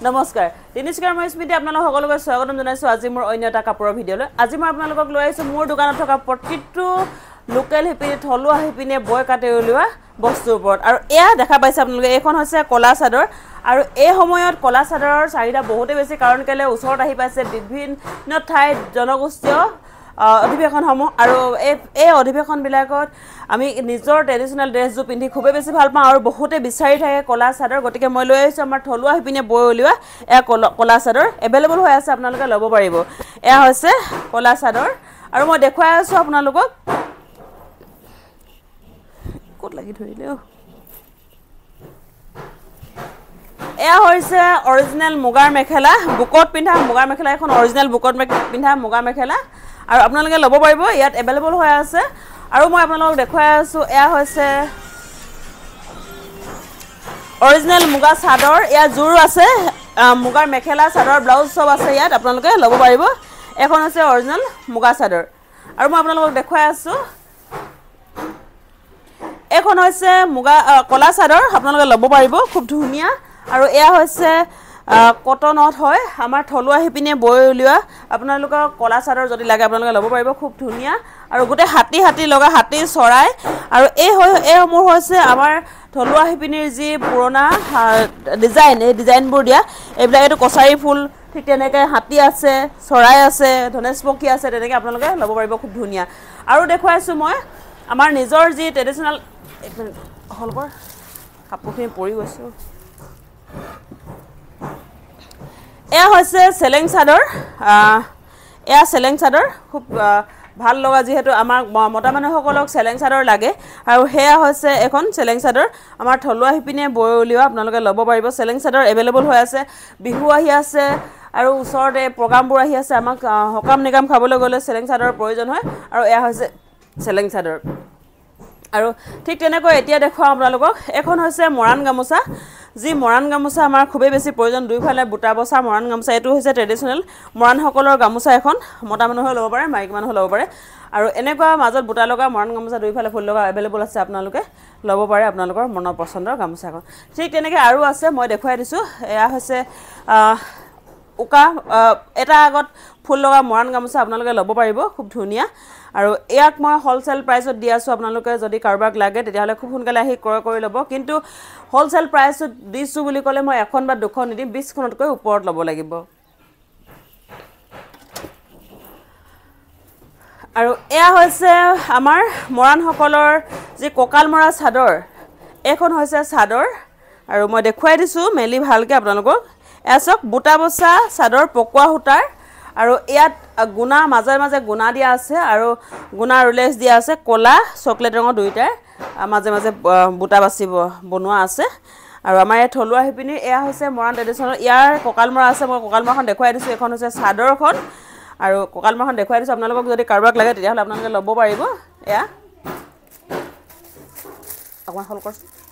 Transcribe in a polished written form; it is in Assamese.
নমস্কাৰ তিনিচুকীয়াৰ মই স্মৃতি আপোনালোক সকলোকে স্বাগতম জনাইছো আজি মোৰ অন্য এটা কাপোৰৰ ভিডিঅলৈ আজি মই আপোনালোকক লৈ আহিছো মোৰ দোকানত থকা প্ৰতিটো লোকেল হিপিনে থলুৱা হিপিনে বয় কাটে উলিওৱা বস্তুৰ ওপৰত আৰু এয়া দেখা পাইছে আপোনালোকে এখন হৈছে কলা চাদৰ আৰু এই সময়ত কলা চাদৰৰ চাহিদা বহুতে বেছি কাৰণ কেলে ওচৰত আহি পাইছে বিভিন্ন ঠাইত জনগোষ্ঠীয় অধিৱেশনসমূহ আৰু এই অধিৱেশনবিলাকত আমি নিজৰ ট্ৰেডিশনাল ড্ৰেছজু পিন্ধি খুবেই বেছি ভাল পাওঁ আৰু বহুতে বিচাৰি থাকে কলা চাদৰ গতিকে মই লৈ আহিছো আমাৰ থলুৱা হিপিনে বয় উলিওৱা এয়া কলা চাদৰ এভেইলেবল হৈ আছে আপোনালোকে ল'ব পাৰিব এয়া হৈছে কলা চাদৰ আৰু মই দেখুৱাই আছো আপোনালোকক ক'ত লাগি ধৰিলে এয়া হৈছে অৰিজিনেল মুগাৰ মেখেলা বুকত পিন্ধা মুগাৰ মেখেলা এখন অৰিজিনেল বুকত পিন্ধা মুগাৰ মেখেলা আৰু আপোনালোকে ল'ব পাৰিব ইয়াত এভেইলেবল হৈ আছে আৰু মই আপোনালোকক দেখুৱাই আছো এয়া হৈছে অৰিজিনেল মুগা চাদৰ এয়া জোৰ আছে মুগাৰ মেখেলা চাদৰ ব্লাউজ সব আছে ইয়াত আপোনালোকে ল'ব পাৰিব এখন আছে অৰিজিনেল মুগা চাদৰ আৰু মই আপোনালোকক দেখুৱাই আছো এখন হৈছে মুগা কলা চাদৰ আপোনালোকে ল'ব পাৰিব খুব ধুনীয়া আৰু এয়া হৈছে কটনত হয় আমাৰ থলুৱা হিপিনে বয় উলিওৱা আপোনালোকৰ কলা চাদৰ যদি লাগে আপোনালোকে ল'ব পাৰিব খুব ধুনীয়া আৰু গোটে হাতী লগা হাতী চৰাই আৰু এই সমূহ হৈছে আমাৰ থলুৱা হিপিনিৰ যি পুৰণা ডিজাইন এই ডিজাইনবোৰ দিয়া এইবিলাক এইটো কছাৰী ফুল ঠিক তেনেকৈ হাতী আছে চৰাই আছে ধনেশ পক্ষী আছে তেনেকৈ আপোনালোকে ল'ব পাৰিব খুব ধুনীয়া আৰু দেখুৱাইছো মই আমাৰ নিজৰ যি ট্ৰেডিশনাল হলকৰ কাপোৰখিনি পৰি গৈছে এয়া হৈছে চেলেং চাদৰ এয়া চেলেং চাদৰ খুব ভাল লগা যেহেতু আমাৰ মতা মানুহসকলক চেলেং চাদৰ লাগে আৰু হেয়া হৈছে এখন চেলেং চাদৰ আমাৰ থলুৱা হিপিনে বয় উলিওৱা আপোনালোকে ল'ব পাৰিব চেলেং চাদৰ এভেইলেবল হৈ আছে বিহু আহি আছে আৰু ওচৰতে প্ৰগ্ৰামবোৰ আহি আছে আমাক হকাম নিকাম খাবলৈ গ'লে চেলেং চাদৰৰ প্ৰয়োজন হয় আৰু এয়া হৈছে চেলেং চাদৰ আৰু ঠিক তেনেকৈ এতিয়া দেখুৱাম আপোনালোকক এখন হৈছে মৰাণ গামোচা যি মৰাণ গামোচা আমাৰ খুবেই বেছি প্ৰয়োজন দুইফালে বুটা বসা মৰাণ গামোচা এটো হৈছে ট্ৰেডিশনাল মৰাণসকলৰ গামোচা এখন মতা মানুহে ল'ব পাৰে মাইকী মানুহে ল'ব পাৰে আৰু এনেকুৱা মাজত বুটা লগা মৰাণ গামোচা দুইফালে ফুল লগা এভেইলেবল আছে আপোনালোকে ল'ব পাৰে আপোনালোকৰ মনৰ পছন্দৰ গামোচাখন ঠিক তেনেকৈ আৰু আছে মই দেখুৱাই দিছো এয়া হৈছে উকা এটা আগত ফুল লগা মৰাণ গামোচা আপোনালোকে ল'ব পাৰিব খুব ধুনীয়া আৰু ইয়াক মই হোলসেল প্ৰাইসত দি আছো আপোনালোকে যদি কাৰোবাক লাগে তেতিয়াহলে খুব সোনকালে আহি ক্ৰয় কৰি ল'ব কিন্তু হোলসেল প্ৰাইসত দিছো বুলি ক'লে মই এখন বা দুখন নিদিম 20 খনতকৈ ওপৰত ল'ব লাগিব আৰু এয়া হৈছে আমাৰ মৰাণ সকলৰ যি ককাল মৰা চাদৰ এখন হৈছে চাদৰ আৰু মই দেখুৱাই দিছো মেলি ভালকে আপোনালোকক এছক বুটা বসা চাদৰ পকোৱা হুটাৰ আৰু ইয়াত গুনা মাজে মাজে গুনা দিয়া আছে আৰু গুনা ৰুলেছ দিয়া আছে কলা চকলেট ৰঙৰ দুইটা মাজে মাজে বুটা বাছিব বনোৱা আছে আৰু আমাৰ এই থলুৱা হিপিনি এয়া হৈছে মৰাণ ট্ৰেডিশনাল ইয়াৰ ককাল মৰা আছে মই ককাল মৰাখন দেখুৱাই দিছো এখন হৈছে চাদৰখন আৰু ককাল মৰাখন দেখুৱাই দিছো আপোনালোকক যদি কাৰোবাক লাগে তেতিয়াহলে আপোনালোকে ল'ব পাৰিব এয়া অকমান হল কৰছ